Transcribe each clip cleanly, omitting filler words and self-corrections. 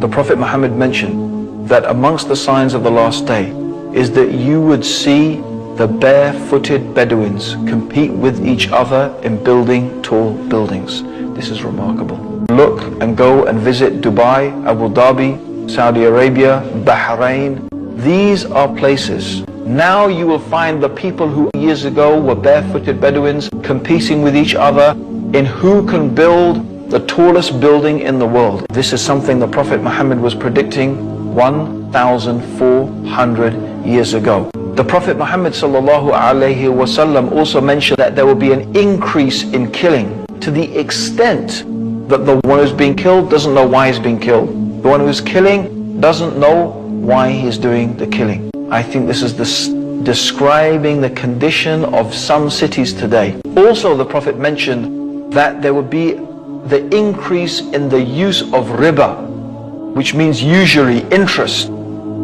the Prophet Muhammad mentioned that amongst the signs of the last day is that you would see the barefooted Bedouins compete with each other in building tall buildings. This is remarkable. Look and go and visit Dubai, Abu Dhabi, Saudi Arabia, Bahrain. These are places. Now you will find the people who years ago were barefooted Bedouins competing with each other in who can build the tallest building in the world. This is something the Prophet Muhammad was predicting 1,400 years ago. The Prophet Muhammad ﷺ also mentioned that there will be an increase in killing to the extent that the one who's being killed doesn't know why he's being killed. The one who's killing doesn't know why he's doing the killing. I think this is describing the condition of some cities today. Also, the Prophet mentioned that there would be the increase in the use of riba, which means usury, interest,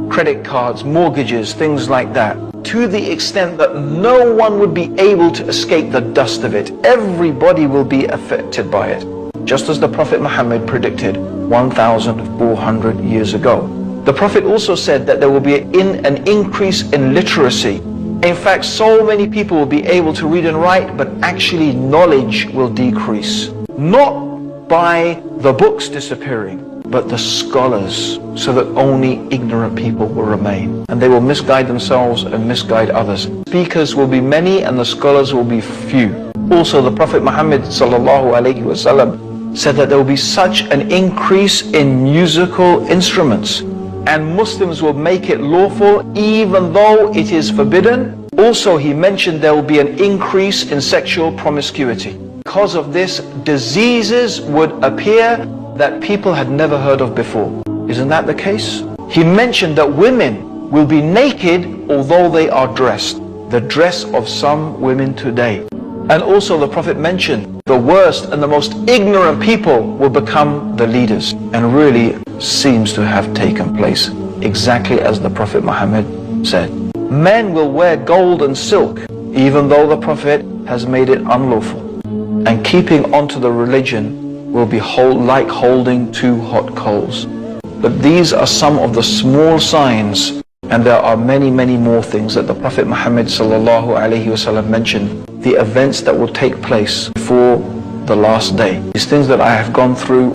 credit cards, mortgages, things like that, to the extent that no one would be able to escape the dust of it. Everybody will be affected by it, just as the Prophet Muhammad predicted 1,400 years ago. The Prophet also said that there will be an increase in literacy. In fact, so many people will be able to read and write, but actually knowledge will decrease. Not by the books disappearing, but the scholars, so that only ignorant people will remain. And they will misguide themselves and misguide others. Speakers will be many and the scholars will be few. Also, the Prophet Muhammad ﷺ said that there will be such an increase in musical instruments, and Muslims will make it lawful even though it is forbidden. Also, he mentioned there will be an increase in sexual promiscuity. Because of this, diseases would appear that people had never heard of before. Isn't that the case? He mentioned that women will be naked although they are dressed. The dress of some women today. And also the Prophet mentioned the worst and the most ignorant people will become the leaders. And really seems to have taken place exactly as the Prophet Muhammad said. Men will wear gold and silk even though the Prophet has made it unlawful. And keeping on to the religion will be like holding two hot coals. But these are some of the small signs, and there are many, many more things that the Prophet Muhammad ﷺ mentioned, the events that will take place before the last day. These things that I have gone through